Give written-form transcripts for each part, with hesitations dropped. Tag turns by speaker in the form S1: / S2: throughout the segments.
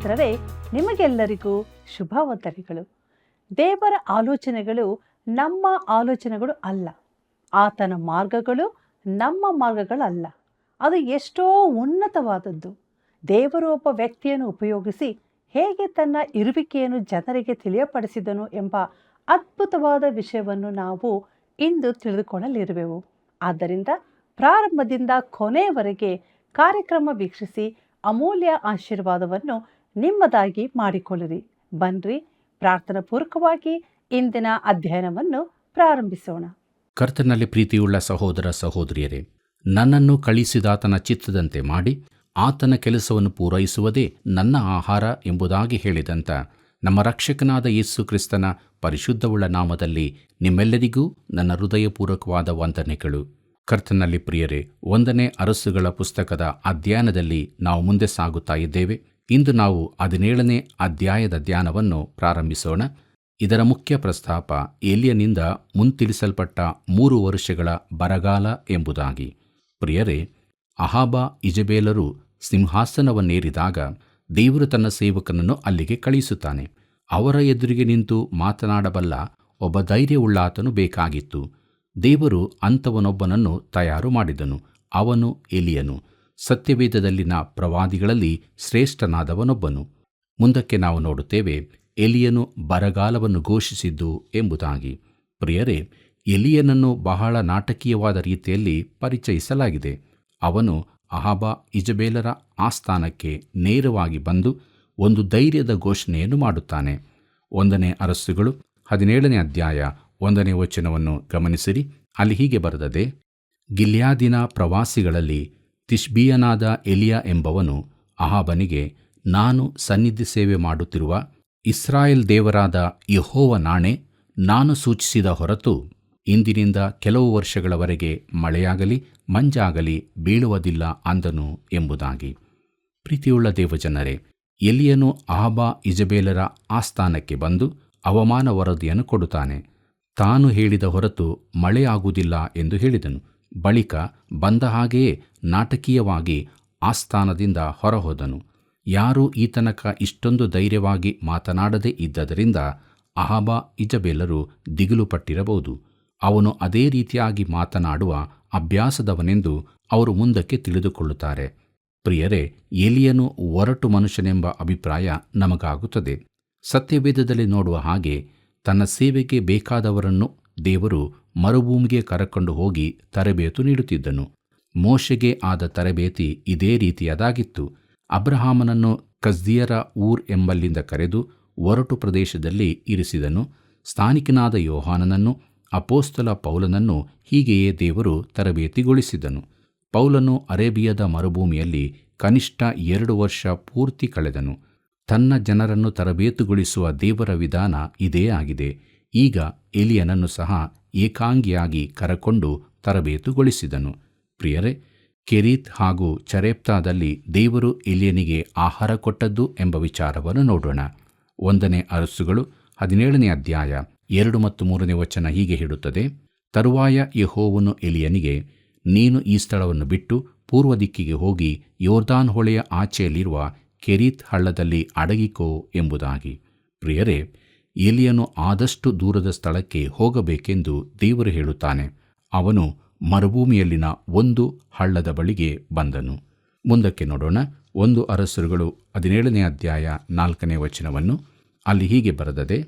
S1: ಮಿತ್ರರೇ, ನಿಮಗೆಲ್ಲರಿಗೂ ಶುಭವಂದನೆಗಳು. ದೇವರ ಆಲೋಚನೆಗಳು ನಮ್ಮ ಆಲೋಚನೆಗಳು ಅಲ್ಲ. ಆತನ ಮಾರ್ಗಗಳು ನಮ್ಮ ಮಾರ್ಗಗಳಲ್ಲ. ಅದು ಎಷ್ಟೋ ಉನ್ನತವಾದದ್ದು. ದೇವರು ಒಬ್ಬ ವ್ಯಕ್ತಿಯನ್ನು ಉಪಯೋಗಿಸಿ ಹೇಗೆ ತನ್ನ ಇರುವಿಕೆಯನ್ನು ಜನರಿಗೆ ತಿಳಿಯಪಡಿಸಿದನು ಎಂಬ ಅದ್ಭುತವಾದ ವಿಷಯವನ್ನು ನಾವು ಇಂದು ತಿಳಿದುಕೊಳ್ಳಲಿರುವೆವು. ಆದ್ದರಿಂದ ಪ್ರಾರಂಭದಿಂದ ಕೊನೆಯವರೆಗೆ ಕಾರ್ಯಕ್ರಮ ವೀಕ್ಷಿಸಿ ಅಮೂಲ್ಯ ಆಶೀರ್ವಾದವನ್ನು ನಿಮ್ಮದಾಗಿ ಮಾಡಿಕೊಳ್ಳಿರಿ. ಬನ್ರಿ, ಪ್ರಾರ್ಥನಾ ಪೂರ್ವಕವಾಗಿ ಇಂದಿನ ಅಧ್ಯಯನವನ್ನು ಪ್ರಾರಂಭಿಸೋಣ.
S2: ಕರ್ತನಲ್ಲಿ ಪ್ರೀತಿಯುಳ್ಳ ಸಹೋದರ ಸಹೋದರಿಯರೇ, ನನ್ನನ್ನು ಕಳಿಸಿದಾತನ ಚಿತ್ತದಂತೆ ಮಾಡಿ ಆತನ ಕೆಲಸವನ್ನು ಪೂರೈಸುವುದೇ ನನ್ನ ಆಹಾರ ಎಂಬುದಾಗಿ ಹೇಳಿದಂಥ ನಮ್ಮ ರಕ್ಷಕನಾದ ಯೇಸು ಕ್ರಿಸ್ತನ ಪರಿಶುದ್ಧವುಳ್ಳ ನಾಮದಲ್ಲಿ ನಿಮ್ಮೆಲ್ಲರಿಗೂ ನನ್ನ ಹೃದಯಪೂರ್ವಕವಾದ ವಂದನೆಗಳು. ಕರ್ತನಲ್ಲಿ ಪ್ರಿಯರೇ, 1ನೇ ಅರಸುಗಳ ಪುಸ್ತಕದ ಅಧ್ಯಯನದಲ್ಲಿ ನಾವು ಮುಂದೆ ಸಾಗುತ್ತಾ ಇದ್ದೇವೆ. ಇಂದು ನಾವು 17ನೇ ಅಧ್ಯಾಯದ ಧ್ಯಾನವನ್ನು ಪ್ರಾರಂಭಿಸೋಣ. ಇದರ ಮುಖ್ಯ ಪ್ರಸ್ತಾಪ ಏಲಿಯನಿಂದ ಮುಂತಿಳಿಸಲ್ಪಟ್ಟ 3 ವರ್ಷಗಳ ಬರಗಾಲ ಎಂಬುದಾಗಿ. ಪ್ರಿಯರೇ, ಅಹಾಬ ಇಜಬೇಲರು ಸಿಂಹಾಸನವನ್ನೇರಿದಾಗ ದೇವರು ತನ್ನ ಸೇವಕನನ್ನು ಅಲ್ಲಿಗೆ ಕಳುಹಿಸುತ್ತಾನೆ. ಅವರ ಎದುರಿಗೆ ನಿಂತು ಮಾತನಾಡಬಲ್ಲ ಒಬ್ಬ ಧೈರ್ಯವುಳ್ಳಾತನು ಬೇಕಾಗಿತ್ತು. ದೇವರು ಅಂಥವನೊಬ್ಬನನ್ನು ತಯಾರು ಮಾಡಿದನು. ಅವನು ಎಲಿಯನು, ಸತ್ಯವೇದದಲ್ಲಿನ ಪ್ರವಾದಿಗಳಲ್ಲಿ ಶ್ರೇಷ್ಠನಾದವನೊಬ್ಬನು. ಮುಂದಕ್ಕೆ ನಾವು ನೋಡುತ್ತೇವೆ ಎಲಿಯನು ಬರಗಾಲವನ್ನು ಘೋಷಿಸಿದ್ದು ಎಂಬುದಾಗಿ. ಪ್ರಿಯರೇ, ಎಲಿಯನನ್ನು ಬಹಳ ನಾಟಕೀಯವಾದ ರೀತಿಯಲ್ಲಿ ಪರಿಚಯಿಸಲಾಗಿದೆ. ಅವನು ಅಹಾಬ ಇಜಬೇಲರ ಆಸ್ಥಾನಕ್ಕೆ ನೇರವಾಗಿ ಬಂದು ಒಂದು ಧೈರ್ಯದ ಘೋಷಣೆಯನ್ನು ಮಾಡುತ್ತಾನೆ. 1ನೇ ಅರಸುಗಳು 17ನೇ ಅಧ್ಯಾಯ 1ನೇ ವಚನವನ್ನು ಗಮನಿಸಿರಿ. ಅಲ್ಲಿ ಹೀಗೆ ಬರೆದದೆ: ಗಿಲ್ಯಾದಿನ ಪ್ರವಾಸಿಗಳಲ್ಲಿ ತಿಷ್ಬೀಯನಾದ ಎಲಿಯ ಎಂಬವನು ಅಹಾಬನಿಗೆ, ನಾನು ಸನ್ನಿಧಿ ಸೇವೆ ಮಾಡುತ್ತಿರುವ ಇಸ್ರಾಯೇಲ್ ದೇವರಾದ ಯೆಹೋವನಾಣೆ, ನಾನು ಸೂಚಿಸಿದ ಹೊರತು ಇಂದಿನಿಂದ ಕೆಲವು ವರ್ಷಗಳವರೆಗೆ ಮಳೆಯಾಗಲಿ ಮಂಜಾಗಲಿ ಬೀಳುವುದಿಲ್ಲ ಅಂದನು ಎಂಬುದಾಗಿ. ಪ್ರೀತಿಯುಳ್ಳ ದೇವಜನರೇ, ಎಲಿಯನು ಅಹಾಬ ಇಜಬೇಲರ ಆಸ್ಥಾನಕ್ಕೆ ಬಂದು ಅವಮಾನ ವರದಿಯನ್ನು ಕೊಡುತ್ತಾನೆ. ತಾನು ಹೇಳಿದ ಹೊರತು ಮಳೆಯಾಗುವುದಿಲ್ಲ ಎಂದು ಹೇಳಿದನು. ಬಳಿಕ ಬಂದ ಹಾಗೆಯೇ ನಾಟಕೀಯವಾಗಿ ಆಸ್ಥಾನದಿಂದ ಹೊರಹೋದನು. ಯಾರೂ ಈ ತನಕ ಇಷ್ಟೊಂದು ಧೈರ್ಯವಾಗಿ ಮಾತನಾಡದೇ ಇದ್ದರಿಂದ ಅಹಾಬ ಇಜಬೇಲರು ದಿಗಿಲು ಪಟ್ಟಿರಬಹುದು. ಅವನು ಅದೇ ರೀತಿಯಾಗಿ ಮಾತನಾಡುವ ಅಭ್ಯಾಸದವನೆಂದು ಅವರು ಮುಂದಕ್ಕೆ ತಿಳಿದುಕೊಳ್ಳುತ್ತಾರೆ. ಪ್ರಿಯರೇ, ಎಲಿಯನು ಒರಟು ಮನುಷ್ಯನೆಂಬ ಅಭಿಪ್ರಾಯ ನಮಗಾಗುತ್ತದೆ. ಸತ್ಯವೇದದಲ್ಲಿ ನೋಡುವ ಹಾಗೆ ತನ್ನ ಸೇವೆಗೆ ಬೇಕಾದವರನ್ನು ದೇವರು ಮರುಭೂಮಿಗೆ ಕರಕೊಂಡು ಹೋಗಿ ತರಬೇತು ನೀಡುತ್ತಿದ್ದನು. ಮೋಶೆಗೆ ಆದ ತರಬೇತಿ ಇದೇ ರೀತಿಯದಾಗಿತ್ತು. ಅಬ್ರಹಾಮನನ್ನು ಕಸ್ದಿಯರ ಊರ್ ಎಂಬಲ್ಲಿಂದ ಕರೆದು ಒರಟು ಪ್ರದೇಶದಲ್ಲಿ ಇರಿಸಿದನು. ಸ್ಥಾನಿಕನಾದ ಯೋಹಾನನನ್ನು, ಅಪೋಸ್ತಲ ಪೌಲನನ್ನು ಹೀಗೆಯೇ ದೇವರು ತರಬೇತಿಗೊಳಿಸಿದನು. ಪೌಲನು ಅರೇಬಿಯಾದ ಮರುಭೂಮಿಯಲ್ಲಿ ಕನಿಷ್ಠ 2 ವರ್ಷ ಪೂರ್ತಿ ಕಳೆದನು. ತನ್ನ ಜನರನ್ನು ತರಬೇತುಗೊಳಿಸುವ ದೇವರ ವಿಧಾನ ಇದೇ ಆಗಿದೆ. ಈಗ ಎಲಿಯನನ್ನು ಸಹ ಏಕಾಂಗಿಯಾಗಿ ಕರಕೊಂಡು ತರಬೇತುಗೊಳಿಸಿದನು. ಪ್ರಿಯರೇ, ಕೆರೀತ್ ಹಾಗೂ ಚರೇಪ್ತಾದಲ್ಲಿ ದೇವರು ಎಲಿಯನಿಗೆ ಆಹಾರ ಕೊಟ್ಟದ್ದು ಎಂಬ ವಿಚಾರವನ್ನು ನೋಡೋಣ. 1ನೇ ಅರಸುಗಳು 17ನೇ ಅಧ್ಯಾಯ 2 ಮತ್ತು 3ನೇ ವಚನ ಹೀಗೆ ಹೇಳುತ್ತದೆ: ತರುವಾಯ ಯೆಹೋವನು ಎಲಿಯನಿಗೆ, ನೀನು ಈ ಸ್ಥಳವನ್ನು ಬಿಟ್ಟು ಪೂರ್ವ ದಿಕ್ಕಿಗೆ ಹೋಗಿ ಯೋರ್ದಾನ್ ಹೊಳೆಯ ಆಚೆಯಲ್ಲಿರುವ ಕೆರೀತ್ ಹಳ್ಳದಲ್ಲಿ ಅಡಗಿಕೋ ಎಂಬುದಾಗಿ. ಪ್ರಿಯರೇ, ಎಲಿಯನು ಆದಷ್ಟು ದೂರದ ಸ್ಥಳಕ್ಕೆ ಹೋಗಬೇಕೆಂದು ದೇವರು ಹೇಳುತ್ತಾನೆ. ಅವನು ಮರುಭೂಮಿಯಲ್ಲಿನ ಒಂದು ಹಳ್ಳದ ಬಳಿಗೆ ಬಂದನು. ಮುಂದಕ್ಕೆ ನೋಡೋಣ. 1 ಅರಸರುಗಳು 17ನೇ ಅಧ್ಯಾಯ 4ನೇ ವಚನವನ್ನು. ಅಲ್ಲಿ ಹೀಗೆ ಬರೆದದೆ: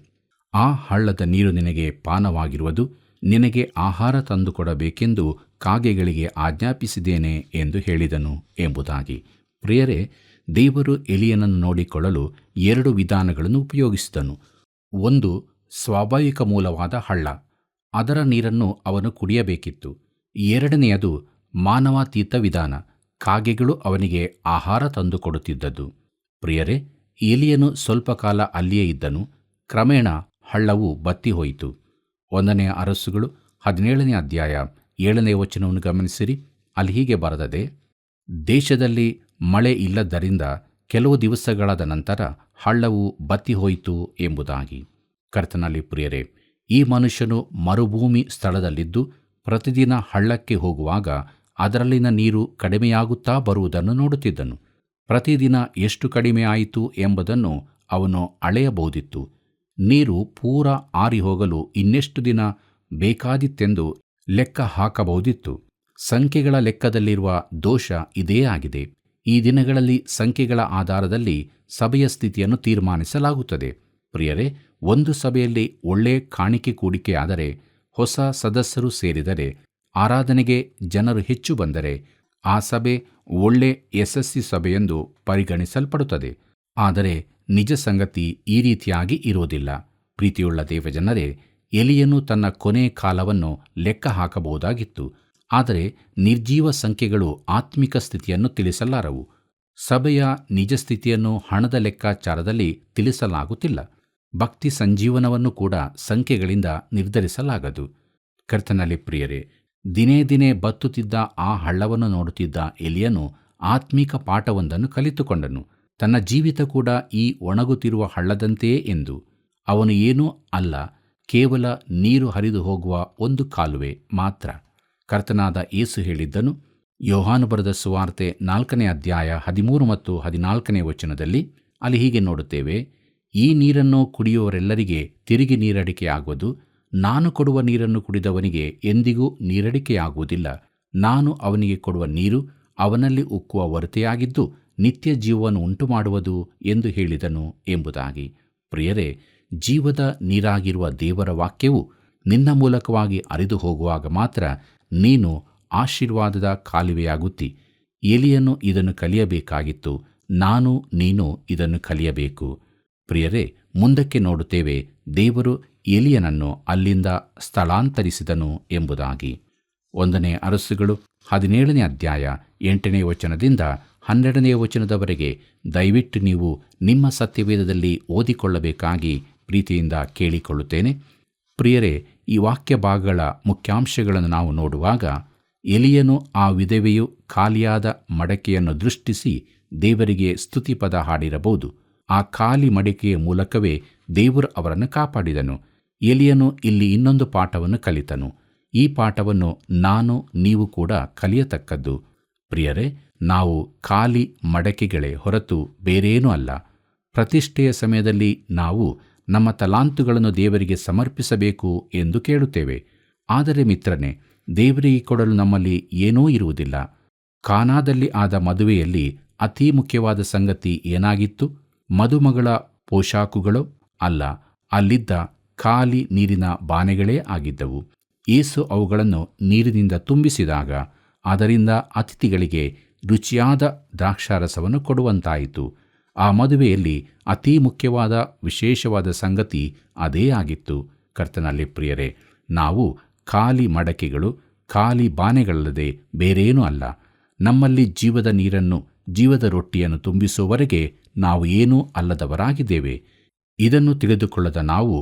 S2: ಆ ಹಳ್ಳದ ನೀರು ನಿನಗೆ ಪಾನವಾಗಿರುವುದು, ನಿನಗೆ ಆಹಾರ ತಂದುಕೊಡಬೇಕೆಂದು ಕಾಗೆಗಳಿಗೆ ಆಜ್ಞಾಪಿಸಿದ್ದೇನೆ ಎಂದು ಹೇಳಿದನು ಎಂಬುದಾಗಿ. ಪ್ರಿಯರೇ, ದೇವರು ಎಲಿಯನನ್ನು ನೋಡಿಕೊಳ್ಳಲು 2 ವಿಧಾನಗಳನ್ನು ಉಪಯೋಗಿಸಿದನು. ಒಂದು, ಸ್ವಾಭಾವಿಕ ಮೂಲವಾದ ಹಳ್ಳ, ಅದರ ನೀರನ್ನು ಅವನು ಕುಡಿಯಬೇಕಿತ್ತು. 2ನೆಯದು ಮಾನವಾತೀತ ವಿಧಾನ, ಕಾಗೆಗಳು ಅವನಿಗೆ ಆಹಾರ ತಂದುಕೊಡುತ್ತಿದ್ದದ್ದು. ಪ್ರಿಯರೇ, ಎಲಿಯನು ಸ್ವಲ್ಪ ಕಾಲ ಅಲ್ಲಿಯೇ ಇದ್ದನು. ಕ್ರಮೇಣ ಹಳ್ಳವು ಬತ್ತಿ ಹೋಯಿತು. 1ನೇ ಅರಸುಗಳು 17ನೇ ಅಧ್ಯಾಯ 7ನೇ ವಚನವನ್ನು ಗಮನಿಸಿರಿ. ಅಲ್ಲಿ ಹೀಗೆ ಬರೆದದೆ: ದೇಶದಲ್ಲಿ ಮಳೆ ಇಲ್ಲದ್ದರಿಂದ ಕೆಲವು ದಿವಸಗಳಾದ ನಂತರ ಹಳ್ಳವು ಬತ್ತಿ ಹೋಯಿತು ಎಂಬುದಾಗಿ. ಕರ್ತನಲ್ಲಿ ಪ್ರಿಯರೇ, ಈ ಮನುಷ್ಯನು ಮರುಭೂಮಿ ಸ್ಥಳದಲ್ಲಿದ್ದು ಪ್ರತಿದಿನ ಹಳ್ಳಕ್ಕೆ ಹೋಗುವಾಗ ಅದರಲ್ಲಿನ ನೀರು ಕಡಿಮೆಯಾಗುತ್ತಾ ಬರುವುದನ್ನು ನೋಡುತ್ತಿದ್ದನು. ಪ್ರತಿದಿನ ಎಷ್ಟು ಕಡಿಮೆ ಆಯಿತು ಎಂಬುದನ್ನು ಅವನು ಅಳೆಯಬಹುದಿತ್ತು. ನೀರು ಪೂರ ಆರಿ ಹೋಗಲು ಇನ್ನೆಷ್ಟು ದಿನ ಬೇಕಾದಿತ್ತೆಂದು ಲೆಕ್ಕ ಹಾಕಬಹುದಿತ್ತು. ಸಂಖ್ಯೆಗಳ ಲೆಕ್ಕದಲ್ಲಿರುವ ದೋಷ ಇದೇ ಆಗಿದೆ. ಈ ದಿನಗಳಲ್ಲಿ ಸಂಖ್ಯೆಗಳ ಆಧಾರದಲ್ಲಿ ಸಭೆಯ ಸ್ಥಿತಿಯನ್ನು ತೀರ್ಮಾನಿಸಲಾಗುತ್ತದೆ. ಪ್ರಿಯರೇ, ಒಂದು ಸಭೆಯಲ್ಲಿ ಒಳ್ಳೆ ಕಾಣಿಕೆ ಕೂಡಿಕೆ ಆದರೆ, ಹೊಸ ಸದಸ್ಯರು ಸೇರಿದರೆ, ಆರಾಧನೆಗೆ ಜನರು ಹೆಚ್ಚು ಬಂದರೆ ಆ ಸಭೆ ಒಳ್ಳೆ ಯಶಸ್ವಿ ಸಭೆಯೆಂದು ಪರಿಗಣಿಸಲ್ಪಡುತ್ತದೆ. ಆದರೆ ನಿಜ ಸಂಗತಿ ಈ ರೀತಿಯಾಗಿ ಇರುವುದಿಲ್ಲ. ಪ್ರೀತಿಯುಳ್ಳ ದೇವಜನರೇ, ಎಲಿಯನು ತನ್ನ ಕೊನೆ ಕಾಲವನ್ನು ಲೆಕ್ಕ ಹಾಕಬಹುದಾಗಿತ್ತು. ಆದರೆ ನಿರ್ಜೀವ ಸಂಖ್ಯೆಗಳು ಆತ್ಮಿಕ ಸ್ಥಿತಿಯನ್ನು ತಿಳಿಸಲಾರವು. ಸಭೆಯ ನಿಜ ಸ್ಥಿತಿಯನ್ನು ಹಣದ ಲೆಕ್ಕಾಚಾರದಲ್ಲಿ ತಿಳಿಸಲಾಗುತ್ತಿಲ್ಲ. ಭಕ್ತಿ ಸಂಜೀವನವನ್ನು ಕೂಡ ಸಂಖ್ಯೆಗಳಿಂದ ನಿರ್ಧರಿಸಲಾಗದು. ಕರ್ತನಲ್ಲಿ ಪ್ರಿಯರೇ, ದಿನೇ ದಿನೇ ಬತ್ತುತ್ತಿದ್ದ ಆ ಹಳ್ಳವನ್ನು ನೋಡುತ್ತಿದ್ದ ಎಲಿಯನು ಆತ್ಮಿಕ ಪಾಠವೊಂದನ್ನು ಕಲಿತುಕೊಂಡನು. ತನ್ನ ಜೀವಿತ ಕೂಡ ಈ ಒಣಗುತ್ತಿರುವ ಹಳ್ಳದಂತೆಯೇ ಎಂದು. ಅವನು ಏನೂ ಅಲ್ಲ, ಕೇವಲ ನೀರು ಹರಿದು ಹೋಗುವ ಒಂದು ಕಾಲುವೆ ಮಾತ್ರ. ಕರ್ತನಾದ ಯೇಸು ಹೇಳಿದ್ದನು. ಯೋಹಾನು ಬರೆದ ಸುವಾರ್ತೆ 4ನೇ ಅಧ್ಯಾಯ 13 ಮತ್ತು 14ನೇ ವಚನದಲ್ಲಿ ಅಲ್ಲಿ ಹೀಗೆ ನೋಡುತ್ತೇವೆ. ಈ ನೀರನ್ನು ಕುಡಿಯುವವರೆಲ್ಲರಿಗೆ ತಿರುಗಿ ನೀರಡಿಕೆಯಾಗುವುದು. ನಾನು ಕೊಡುವ ನೀರನ್ನು ಕುಡಿದವನಿಗೆ ಎಂದಿಗೂ ನೀರಡಿಕೆಯಾಗುವುದಿಲ್ಲ. ನಾನು ಅವನಿಗೆ ಕೊಡುವ ನೀರು ಅವನಲ್ಲಿ ಉಕ್ಕುವ ಹೊರತೆಯಾಗಿದ್ದು ನಿತ್ಯ ಜೀವವನ್ನು ಉಂಟುಮಾಡುವುದು ಎಂದು ಹೇಳಿದನು ಎಂಬುದಾಗಿ. ಪ್ರಿಯರೇ, ಜೀವದ ನೀರಾಗಿರುವ ದೇವರ ವಾಕ್ಯವು ನಿನ್ನ ಮೂಲಕವಾಗಿ ಹರಿದು ಹೋಗುವಾಗ ಮಾತ್ರ ನೀನು ಆಶೀರ್ವಾದದ ಕಾಲುವೆಯಾಗುತ್ತಿ. ಎಲಿಯನು ಇದನ್ನು ಕಲಿಯಬೇಕಾಗಿತ್ತು. ನಾನು ನೀನು ಇದನ್ನು ಕಲಿಯಬೇಕು. ಪ್ರಿಯರೇ, ಮುಂದಕ್ಕೆ ನೋಡುತ್ತೇವೆ, ದೇವರು ಎಲಿಯನನ್ನು ಅಲ್ಲಿಂದ ಸ್ಥಳಾಂತರಿಸಿದನು ಎಂಬುದಾಗಿ. 1ನೇ ಅರಸುಗಳು 17ನೇ ಅಧ್ಯಾಯ 8ನೇ ವಚನದಿಂದ 12ನೇ ವಚನದವರೆಗೆ ದಯವಿಟ್ಟು ನೀವು ನಿಮ್ಮ ಸತ್ಯವೇದದಲ್ಲಿ ಓದಿಕೊಳ್ಳಬೇಕಾಗಿ ಪ್ರೀತಿಯಿಂದ ಕೇಳಿಕೊಳ್ಳುತ್ತೇನೆ. ಪ್ರಿಯರೇ, ಈ ವಾಕ್ಯ ಭಾಗಗಳ ಮುಖ್ಯಾಂಶಗಳನ್ನು ನಾವು ನೋಡುವಾಗ, ಎಲಿಯನು ಆ ವಿಧವೆಯು ಖಾಲಿಯಾದ ಮಡಕೆಯನ್ನು ದೃಷ್ಟಿಸಿ ದೇವರಿಗೆ ಸ್ತುತಿಪದ ಹಾಡಿರಬಹುದು. ಆ ಖಾಲಿ ಮಡಿಕೆಯ ಮೂಲಕವೇ ದೇವರು ಅವರನ್ನು ಕಾಪಾಡಿದನು. ಎಲಿಯನು ಇಲ್ಲಿ ಇನ್ನೊಂದು ಪಾಠವನ್ನು ಕಲಿತನು. ಈ ಪಾಠವನ್ನು ನಾನು ನೀವು ಕೂಡ ಕಲಿಯತಕ್ಕದ್ದು. ಪ್ರಿಯರೇ, ನಾವು ಖಾಲಿ ಮಡಕೆಗಳೇ ಹೊರತು ಬೇರೇನೂ ಅಲ್ಲ. ಪ್ರತಿಷ್ಠೆಯ ಸಮಯದಲ್ಲಿ ನಾವು ನಮ್ಮ ತಲಾಂತುಗಳನ್ನು ದೇವರಿಗೆ ಸಮರ್ಪಿಸಬೇಕು ಎಂದು ಕೇಳುತ್ತೇವೆ. ಆದರೆ ಮಿತ್ರನೇ, ದೇವರಿಗೆ ಕೊಡಲು ನಮ್ಮಲ್ಲಿ ಏನೂ ಇರುವುದಿಲ್ಲ. ಕಾನಾದಲ್ಲಿ ಆದ ಮದುವೆಯಲ್ಲಿ ಅತೀ ಮುಖ್ಯವಾದ ಸಂಗತಿ ಏನಾಗಿತ್ತು? ಮದುಮಗಳ ಪೋಷಾಕುಗಳು ಅಲ್ಲ, ಅಲ್ಲಿದ್ದ ಖಾಲಿ ನೀರಿನ ಬಾನೆಗಳೇ ಆಗಿದ್ದವು. ಯೇಸು ಅವುಗಳನ್ನು ನೀರಿನಿಂದ ತುಂಬಿಸಿದಾಗ ಅದರಿಂದ ಅತಿಥಿಗಳಿಗೆ ರುಚಿಯಾದ ದ್ರಾಕ್ಷಾರಸವನ್ನು ಕೊಡುವಂತಾಯಿತು. ಆ ಮದುವೆಯಲ್ಲಿ ಅತೀ ಮುಖ್ಯವಾದ ವಿಶೇಷವಾದ ಸಂಗತಿ ಅದೇ ಆಗಿತ್ತು. ಕರ್ತನಲ್ಲಿ ಪ್ರಿಯರೇ, ನಾವು ಖಾಲಿ ಮಡಕೆಗಳು, ಖಾಲಿ ಬಾನೆಗಳಲ್ಲದೆ ಬೇರೇನೂ ಅಲ್ಲ. ನಮ್ಮಲ್ಲಿ ಜೀವದ ನೀರನ್ನು, ಜೀವದ ರೊಟ್ಟಿಯನ್ನು ತುಂಬಿಸುವವರೆಗೆ ನಾವು ಏನೂ ಅಲ್ಲದವರಾಗಿದ್ದೇವೆ. ಇದನ್ನು ತಿಳಿದುಕೊಳ್ಳದ ನಾವು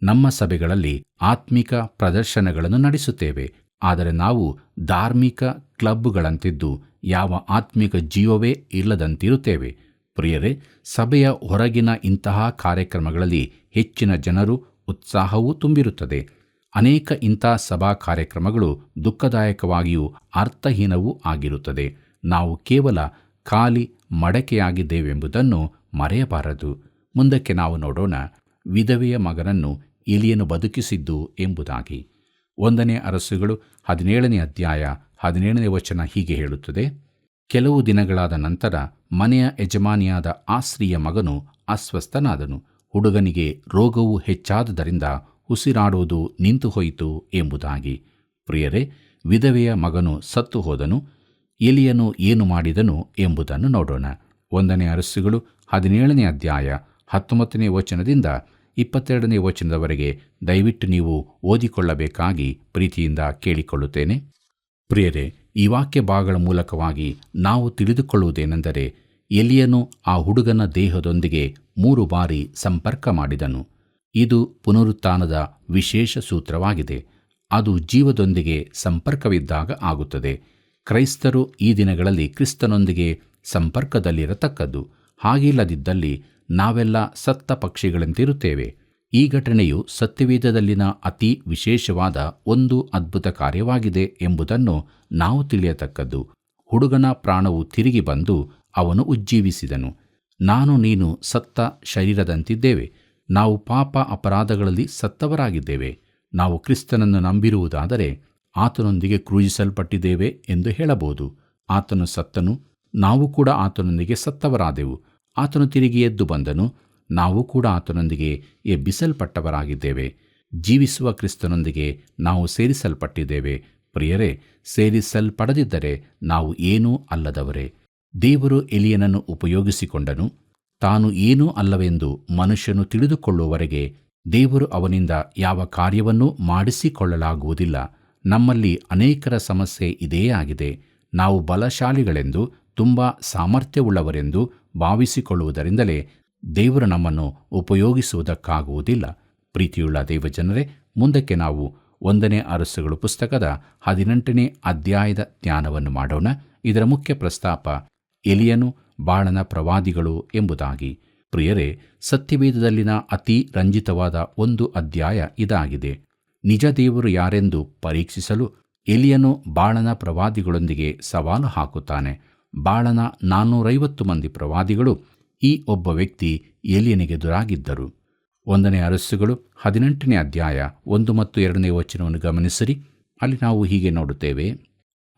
S2: ನಮ್ಮ ಸಭೆಗಳಲ್ಲಿ ಆತ್ಮಿಕ ಪ್ರದರ್ಶನಗಳನ್ನು ನಡೆಸುತ್ತೇವೆ. ಆದರೆ ನಾವು ಧಾರ್ಮಿಕ ಕ್ಲಬ್ಗಳಂತಿದ್ದು ಯಾವ ಆತ್ಮಿಕ ಜೀವವೇ ಇಲ್ಲದಂತಿರುತ್ತೇವೆ. ಪ್ರಿಯರೇ, ಸಭೆಯ ಹೊರಗಿನ ಇಂತಹ ಕಾರ್ಯಕ್ರಮಗಳಲ್ಲಿ ಹೆಚ್ಚಿನ ಜನರು ಉತ್ಸಾಹವೂ ತುಂಬಿರುತ್ತದೆ. ಅನೇಕ ಇಂಥ ಸಭಾ ಕಾರ್ಯಕ್ರಮಗಳು ದುಃಖದಾಯಕವಾಗಿಯೂ ಅರ್ಥಹೀನವೂ ಆಗಿರುತ್ತದೆ. ನಾವು ಕೇವಲ ಖಾಲಿ ಮಡಕೆಯಾಗಿದ್ದೇವೆಂಬುದನ್ನು ಮರೆಯಬಾರದು. ಮುಂದಕ್ಕೆ ನಾವು ನೋಡೋಣ, ವಿಧವೆಯ ಮಗನನ್ನು ಎಲಿಯನು ಬದುಕಿಸಿದ್ದು ಎಂಬುದಾಗಿ. 1ನೇ ಅರಸುಗಳು 17ನೇ ಅಧ್ಯಾಯ 17ನೇ ವಚನ ಹೀಗೆ ಹೇಳುತ್ತದೆ. ಕೆಲವು ದಿನಗಳಾದ ನಂತರ ಮನೆಯ ಯಜಮಾನಿಯಾದ ಆ ಸ್ತ್ರೀಯ ಮಗನು ಅಸ್ವಸ್ಥನಾದನು. ಹುಡುಗನಿಗೆ ರೋಗವು ಹೆಚ್ಚಾದುದರಿಂದ ಉಸಿರಾಡುವುದು ನಿಂತು ಹೋಯಿತು ಎಂಬುದಾಗಿ. ಪ್ರಿಯರೇ, ವಿಧವೆಯ ಮಗನು ಸತ್ತು ಹೋದನು. ಎಲಿಯನು ಏನು ಮಾಡಿದನು ಎಂಬುದನ್ನು ನೋಡೋಣ. 1ನೇ ಅರಸುಗಳು 17ನೇ ಅಧ್ಯಾಯ 19ನೇ ವಚನದಿಂದ 22ನೇ ವಚನದವರೆಗೆ ದಯವಿಟ್ಟು ನೀವು ಓದಿಕೊಳ್ಳಬೇಕಾಗಿ ಪ್ರೀತಿಯಿಂದ ಕೇಳಿಕೊಳ್ಳುತ್ತೇನೆ. ಪ್ರಿಯರೇ, ಈ ವಾಕ್ಯ ಭಾಗಗಳ ಮೂಲಕವಾಗಿ ನಾವು ತಿಳಿದುಕೊಳ್ಳುವುದೇನೆಂದರೆ, ಎಲಿಯನು ಆ ಹುಡುಗನ ದೇಹದೊಂದಿಗೆ 3 ಬಾರಿ ಸಂಪರ್ಕ ಮಾಡಿದನು. ಇದು ಪುನರುತ್ಥಾನದ ವಿಶೇಷ ಸೂತ್ರವಾಗಿದೆ. ಅದು ಜೀವದೊಂದಿಗೆ ಸಂಪರ್ಕವಿದ್ದಾಗ ಆಗುತ್ತದೆ. ಕ್ರೈಸ್ತರು ಈ ದಿನಗಳಲ್ಲಿ ಕ್ರಿಸ್ತನೊಂದಿಗೆ ಸಂಪರ್ಕದಲ್ಲಿರತಕ್ಕದ್ದು. ಹಾಗಿಲ್ಲದಿದ್ದಲ್ಲಿ ನಾವೆಲ್ಲ ಸತ್ತ ಪಕ್ಷಿಗಳಂತಿರುತ್ತೇವೆ. ಈ ಘಟನೆಯು ಸತ್ಯವೇದದಲ್ಲಿನ ಅತಿ ವಿಶೇಷವಾದ ಒಂದು ಅದ್ಭುತ ಕಾರ್ಯವಾಗಿದೆ ಎಂಬುದನ್ನು ನಾವು ತಿಳಿಯತಕ್ಕದ್ದು. ಹುಡುಗನ ಪ್ರಾಣವು ತಿರುಗಿ ಬಂದು ಅವನು ಉಜ್ಜೀವಿಸಿದನು. ನಾನು ನೀನು ಸತ್ತ ಶರೀರದಂತಿದ್ದೇವೆ. ನಾವು ಪಾಪ ಅಪರಾಧಗಳಲ್ಲಿ ಸತ್ತವರಾಗಿದ್ದೇವೆ. ನಾವು ಕ್ರಿಸ್ತನನ್ನು ನಂಬಿರುವುದಾದರೆ ಆತನೊಂದಿಗೆ ಕ್ರೂಶಿಸಲ್ಪಟ್ಟಿದ್ದೇವೆ ಎಂದು ಹೇಳಬಹುದು. ಆತನು ಸತ್ತನು, ನಾವು ಕೂಡ ಆತನೊಂದಿಗೆ ಸತ್ತವರಾದೆವು. ಆತನು ತಿರುಗಿ ಎದ್ದು ಬಂದನು, ನಾವು ಕೂಡ ಆತನೊಂದಿಗೆ ಎಬ್ಬಿಸಲ್ಪಟ್ಟವರಾಗಿದ್ದೇವೆ. ಜೀವಿಸುವ ಕ್ರಿಸ್ತನೊಂದಿಗೆ ನಾವು ಸೇರಿಸಲ್ಪಟ್ಟಿದ್ದೇವೆ. ಪ್ರಿಯರೇ, ಸೇರಿಸಲ್ಪಡದಿದ್ದರೆ ನಾವು ಏನೂ ಅಲ್ಲದವರೇ. ದೇವರು ಎಲಿಯನನ್ನು ಉಪಯೋಗಿಸಿಕೊಂಡನು. ತಾನು ಏನೂ ಅಲ್ಲವೆಂದು ಮನುಷ್ಯನು ತಿಳಿದುಕೊಳ್ಳುವವರೆಗೆ ದೇವರು ಅವನಿಂದ ಯಾವ ಕಾರ್ಯವನ್ನೂ ಮಾಡಿಸಿಕೊಳ್ಳಲಾಗುವುದಿಲ್ಲ. ನಮ್ಮಲ್ಲಿ ಅನೇಕರ ಸಮಸ್ಯೆ ಇದೇ ಆಗಿದೆ. ನಾವು ಬಲಶಾಲಿಗಳೆಂದು, ತುಂಬ ಸಾಮರ್ಥ್ಯವುಳ್ಳವರೆಂದು ಭಾವಿಸಿಕೊಳ್ಳುವುದರಿಂದಲೇ ದೇವರು ನಮ್ಮನ್ನು ಉಪಯೋಗಿಸುವುದಕ್ಕಾಗುವುದಿಲ್ಲ. ಪ್ರೀತಿಯುಳ್ಳ ದೇವಜನರೇ, ಮುಂದಕ್ಕೆ ನಾವು 1ನೇ ಅರಸುಗಳು ಪುಸ್ತಕದ 18ನೇ ಅಧ್ಯಾಯದ ಧ್ಯಾನವನ್ನು ಮಾಡೋಣ. ಇದರ ಮುಖ್ಯ ಪ್ರಸ್ತಾಪ ಎಲಿಯನು ಬಾಳನ ಪ್ರವಾದಿಗಳು ಎಂಬುದಾಗಿ. ಪ್ರಿಯರೇ, ಸತ್ಯವೇದದಲ್ಲಿನ ಅತಿ ರಂಜಿತವಾದ ಒಂದು ಅಧ್ಯಾಯ ಇದಾಗಿದೆ. ನಿಜ ದೇವರು ಯಾರೆಂದು ಪರೀಕ್ಷಿಸಲು ಎಲಿಯನು ಬಾಳನ ಪ್ರವಾದಿಗಳೊಂದಿಗೆ ಸವಾಲು ಹಾಕುತ್ತಾನೆ. ಬಾಳನ 450 ಮಂದಿ ಪ್ರವಾದಿಗಳು ಈ ಒಬ್ಬ ವ್ಯಕ್ತಿ ಎಲಿಯನಿಗೆದುರಾಗಿದ್ದರು. 1ನೇ ಅರಸುಗಳು 18ನೇ ಅಧ್ಯಾಯ 1 ಮತ್ತು 2ನೇ ವಚನವನ್ನು ಗಮನಿಸಿರಿ. ಅಲ್ಲಿ ನಾವು ಹೀಗೆ ನೋಡುತ್ತೇವೆ.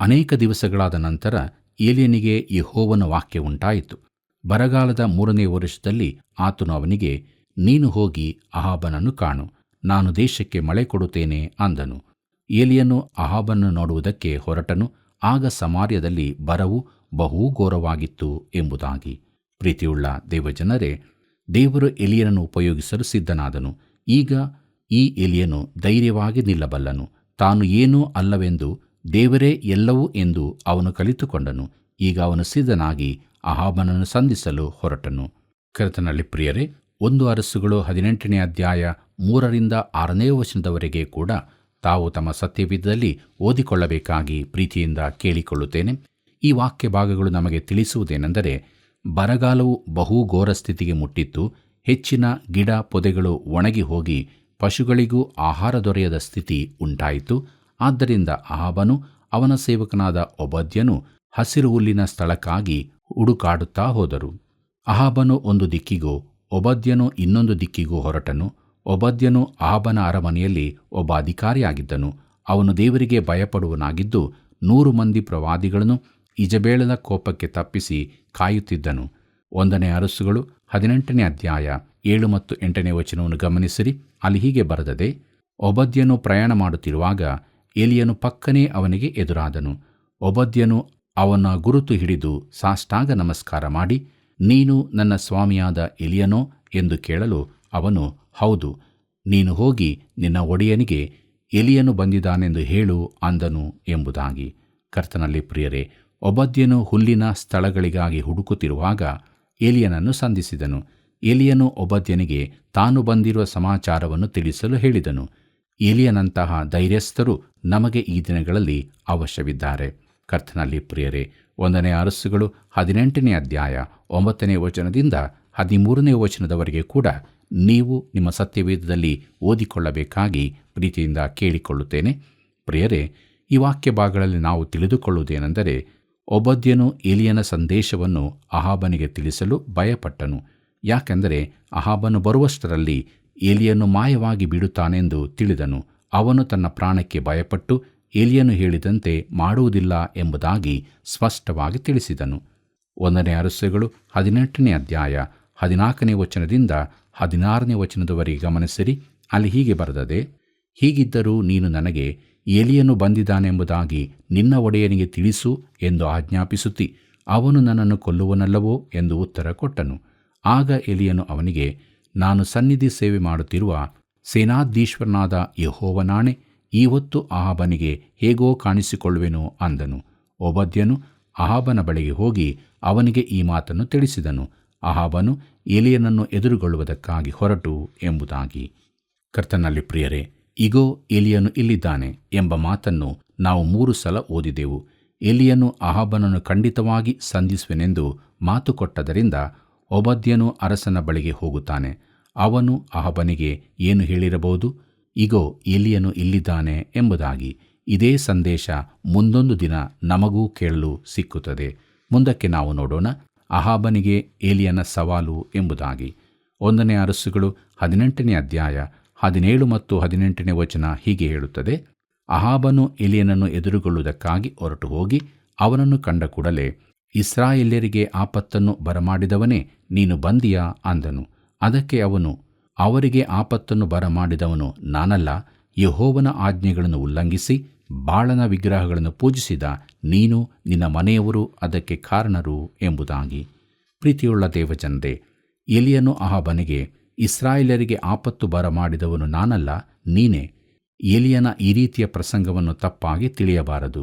S2: ಅನೇಕ ದಿವಸಗಳಾದ ನಂತರ ಏಲಿಯನಿಗೆ ಯೆಹೋವನ ವಾಕ್ಯ ಉಂಟಾಯಿತು. ಬರಗಾಲದ 3ನೇ ವರ್ಷದಲ್ಲಿ ಆತನು ಅವನಿಗೆ, ನೀನು ಹೋಗಿ ಅಹಾಬನನ್ನು ಕಾಣು, ನಾನು ದೇಶಕ್ಕೆ ಮಳೆ ಕೊಡುತ್ತೇನೆ ಅಂದನು. ಏಲಿಯನು ಅಹಾಬನನ್ನು ನೋಡುವುದಕ್ಕೆ ಹೊರಟನು. ಆಗ ಸಮಾರ್ಯದಲ್ಲಿ ಬರವು ಬಹು ಘೋರವಾಗಿತ್ತು ಎಂಬುದಾಗಿ. ಪ್ರೀತಿಯುಳ್ಳ ದೇವಜನರೇ, ದೇವರು ಎಲಿಯನನ್ನು ಉಪಯೋಗಿಸಲು ಸಿದ್ಧನಾದನು. ಈಗ ಈ ಎಲಿಯನು ಧೈರ್ಯವಾಗಿ ನಿಲ್ಲಬಲ್ಲನು. ತಾನು ಏನೂ ಅಲ್ಲವೆಂದು, ದೇವರೇ ಎಲ್ಲವೂ ಎಂದು ಅವನು ಕಲಿತುಕೊಂಡನು. ಈಗ ಅವನು ಸಿದ್ಧನಾಗಿ ಅಹಾಬನನ್ನು ಸಂಧಿಸಲು ಹೊರಟನು. ಕರ್ತನಲ್ಲಿ ಪ್ರಿಯರೇ, 1 ಅರಸುಗಳು 18ನೇ ಅಧ್ಯಾಯ 3ರಿಂದ 6ನೇ ವಚನದವರೆಗೆ ಕೂಡ ತಾವು ತಮ್ಮ ಸತ್ಯವೇದದಲ್ಲಿ ಓದಿಕೊಳ್ಳಬೇಕಾಗಿ ಪ್ರೀತಿಯಿಂದ ಕೇಳಿಕೊಳ್ಳುತ್ತೇನೆ. ಈ ವಾಕ್ಯ ಭಾಗಗಳು ನಮಗೆ ತಿಳಿಸುವುದೇನೆಂದರೆ, ಬರಗಾಲವು ಬಹು ಘೋರ ಸ್ಥಿತಿಗೆ ಮುಟ್ಟಿತ್ತು. ಹೆಚ್ಚಿನ ಗಿಡ ಪೊದೆಗಳು ಒಣಗಿ ಹೋಗಿ ಪಶುಗಳಿಗೂ ಆಹಾರ ದೊರೆಯದ ಸ್ಥಿತಿ ಉಂಟಾಯಿತು. ಆದ್ದರಿಂದ ಅಹಾಬನು ಅವನ ಸೇವಕನಾದ ಒಬದ್ಯನು ಹಸಿರು ಹುಲ್ಲಿನ ಸ್ಥಳಕ್ಕಾಗಿ ಹುಡುಕಾಡುತ್ತಾ ಹೋದರು. ಅಹಾಬನು ಒಂದು ದಿಕ್ಕಿಗೂ ಒಬದ್ಯನು ಇನ್ನೊಂದು ದಿಕ್ಕಿಗೂ ಹೊರಟನು. ಒಬದ್ಯನು ಅಹಾಬನ ಅರಮನೆಯಲ್ಲಿ ಒಬ್ಬ ಅಧಿಕಾರಿಯಾಗಿದ್ದನು. ಅವನು ದೇವರಿಗೆ ಭಯಪಡುವನಾಗಿದ್ದು 100 ಮಂದಿ ಪ್ರವಾದಿಗಳನ್ನು ಇಜಬೇಳನ ಕೋಪಕ್ಕೆ ತಪ್ಪಿಸಿ ಕಾಯುತ್ತಿದ್ದನು. 1ನೇ ಅರಸುಗಳು 18ನೇ ಅಧ್ಯಾಯ 7 ಮತ್ತು 8ನೇ ವಚನವನ್ನು ಗಮನಿಸಿರಿ. ಅಲ್ಲಿ ಹೀಗೆ ಬರೆದದೆ, ಒಬದ್ಯನು ಪ್ರಯಾಣ ಮಾಡುತ್ತಿರುವಾಗ ಎಲಿಯನು ಪಕ್ಕನೇ ಅವನಿಗೆ ಎದುರಾದನು. ಒಬದ್ಯನು ಅವನ ಗುರುತು ಹಿಡಿದು ಸಾಷ್ಟಾಂಗ ನಮಸ್ಕಾರ ಮಾಡಿ, ನೀನು ನನ್ನ ಸ್ವಾಮಿಯಾದ ಎಲಿಯನೋ ಎಂದು ಕೇಳಲು ಅವನು, ಹೌದು, ನೀನು ಹೋಗಿ ನಿನ್ನ ಒಡೆಯನಿಗೆ ಎಲಿಯನು ಬಂದಿದ್ದಾನೆಂದು ಹೇಳು ಅಂದನು ಎಂಬುದಾಗಿ. ಕರ್ತನಲ್ಲಿ ಪ್ರಿಯರೇ, ಒಬದ್ಯನು ಹುಲ್ಲಿನ ಸ್ಥಳಗಳಿಗಾಗಿ ಹುಡುಕುತ್ತಿರುವಾಗ ಎಲಿಯನನ್ನು ಸಂಧಿಸಿದನು. ಎಲಿಯನು ಒಬದ್ಯನಿಗೆ ತಾನು ಬಂದಿರುವ ಸಮಾಚಾರವನ್ನು ತಿಳಿಸಲು ಹೇಳಿದನು. ಎಲಿಯನಂತಹ ಧೈರ್ಯಸ್ಥರು ನಮಗೆ ಈ ದಿನಗಳಲ್ಲಿ ಅವಶ್ಯವಿದ್ದಾರೆ. ಕರ್ತನಲ್ಲಿ ಪ್ರಿಯರೇ, 1ನೇ ಅರಸುಗಳು 18ನೇ ಅಧ್ಯಾಯ 9ನೇ ವಚನದಿಂದ 13ನೇ ವಚನದವರೆಗೆ ಕೂಡ ನೀವು ನಿಮ್ಮ ಸತ್ಯವೇದದಲ್ಲಿ ಓದಿಕೊಳ್ಳಬೇಕಾಗಿ ಪ್ರೀತಿಯಿಂದ ಕೇಳಿಕೊಳ್ಳುತ್ತೇನೆ. ಪ್ರಿಯರೇ, ಈ ವಾಕ್ಯ ಭಾಗಗಳಲ್ಲಿ ನಾವು ತಿಳಿದುಕೊಳ್ಳುವುದೇನೆಂದರೆ, ಒಬದ್ಯನು ಎಲಿಯನ ಸಂದೇಶವನ್ನು ಅಹಾಬನಿಗೆ ತಿಳಿಸಲು ಭಯಪಟ್ಟನು. ಯಾಕೆಂದರೆ ಅಹಾಬನು ಬರುವಷ್ಟರಲ್ಲಿ ಎಲಿಯನು ಮಾಯವಾಗಿ ಬಿಡುತ್ತಾನೆಂದು ತಿಳಿದನು. ಅವನು ತನ್ನ ಪ್ರಾಣಕ್ಕೆ ಭಯಪಟ್ಟು ಎಲಿಯನು ಹೇಳಿದಂತೆ ಮಾಡುವುದಿಲ್ಲ ಎಂಬುದಾಗಿ ಸ್ಪಷ್ಟವಾಗಿ ತಿಳಿಸಿದನು. 1ನೇ ಅರಸುಗಳು 18ನೇ ಅಧ್ಯಾಯ 14ನೇ ವಚನದಿಂದ 16ನೇ ವಚನದವರೆಗೆ ಗಮನಿಸಿರಿ. ಅಲ್ಲಿ ಹೀಗೆ ಬರೆದದೆ, ಹೀಗಿದ್ದರೂ ನೀನು ನನಗೆ ಎಲಿಯನು ಬಂದಿದ್ದಾನೆಂಬುದಾಗಿ ನಿನ್ನ ಒಡೆಯನಿಗೆ ತಿಳಿಸು ಎಂದು ಆಜ್ಞಾಪಿಸುತ್ತಿ, ಅವನು ನನ್ನನ್ನು ಕೊಲ್ಲುವನಲ್ಲವೋ ಎಂದು ಉತ್ತರ ಕೊಟ್ಟನು. ಆಗ ಎಲಿಯನು ಅವನಿಗೆ, ನಾನು ಸನ್ನಿಧಿ ಸೇವೆ ಮಾಡುತ್ತಿರುವ ಸೇನಾಧೀಶ್ವರನಾದ ಯೆಹೋವನಾಣೆ, ಇವತ್ತು ಅಹಾಬನಿಗೆ ಹೇಗೋ ಕಾಣಿಸಿಕೊಳ್ಳುವೆನು ಅಂದನು. ಒಬದ್ಯನು ಅಹಾಬನ ಬಳಿಗೆ ಹೋಗಿ ಅವನಿಗೆ ಈ ಮಾತನ್ನು ತಿಳಿಸಿದನು. ಅಹಾಬನು ಎಲಿಯನನ್ನು ಎದುರುಗೊಳ್ಳುವುದಕ್ಕಾಗಿ ಹೊರಟು ಎಂಬುದಾಗಿ. ಕರ್ತನಲ್ಲಿ ಪ್ರಿಯರೇ, ಇಗೋ ಎಲಿಯನು ಇಲ್ಲಿದ್ದಾನೆ ಎಂಬ ಮಾತನ್ನು ನಾವು 3 ಸಲ ಓದಿದೆವು. ಎಲಿಯನು ಅಹಾಬನನ್ನು ಖಂಡಿತವಾಗಿ ಸಂಧಿಸುವೆನೆಂದು ಮಾತು ಕೊಟ್ಟದರಿಂದ ಒಬದ್ಯನು ಅರಸನ ಬಳಿಗೆ ಹೋಗುತ್ತಾನೆ. ಅವನು ಅಹಾಬನಿಗೆ ಏನು ಹೇಳಿರಬಹುದು? ಇಗೋ ಎಲಿಯನು ಇಲ್ಲಿದ್ದಾನೆ ಎಂಬುದಾಗಿ. ಇದೇ ಸಂದೇಶ ಮುಂದೊಂದು ದಿನ ನಮಗೂ ಕೇಳಲು ಸಿಕ್ಕುತ್ತದೆ. ಮುಂದಕ್ಕೆ ನಾವು ನೋಡೋಣ. ಅಹಾಬನಿಗೆ ಏಲಿಯನ ಸವಾಲು ಎಂಬುದಾಗಿ. 1 ಅರಸುಗಳು 18ನೇ ಅಧ್ಯಾಯ 17 ಮತ್ತು 18ನೇ ವಚನ ಹೀಗೆ ಹೇಳುತ್ತದೆ. ಅಹಾಬನು ಎಲಿಯನನ್ನು ಎದುರುಗೊಳ್ಳುವುದಕ್ಕಾಗಿ ಹೊರಟು ಹೋಗಿ ಅವನನ್ನು ಕಂಡ ಕೂಡಲೇ, ಇಸ್ರಾಯೇಲ್ಯರಿಗೆ ಆಪತ್ತನ್ನು ಬರಮಾಡಿದವನೇ, ನೀನು ಬಂದಿಯಾ ಅಂದನು. ಅದಕ್ಕೆ ಅವನು, ಅವರಿಗೆ ಆಪತ್ತನ್ನು ಬರಮಾಡಿದವನು ನಾನಲ್ಲ, ಯೆಹೋವನ ಆಜ್ಞೆಗಳನ್ನು ಉಲ್ಲಂಘಿಸಿ ಬಾಳನ ವಿಗ್ರಹಗಳನ್ನು ಪೂಜಿಸಿದ ನೀನು ನಿನ್ನ ಮನೆಯವರು ಅದಕ್ಕೆ ಕಾರಣರು ಎಂಬುದಾಗಿ. ಪ್ರೀತಿಯುಳ್ಳ ದೇವಜನರೇ, ಎಲಿಯನು ಅಹಾಬನಿಗೆ, ಇಸ್ರಾಯೇಲರಿಗೆ ಆಪತ್ತು ಬರಮಾಡಿದವನು ನಾನಲ್ಲ, ನೀನೇ. ಎಲಿಯನ ಈ ರೀತಿಯ ಪ್ರಸಂಗವನ್ನು ತಪ್ಪಾಗಿ ತಿಳಿಯಬಾರದು.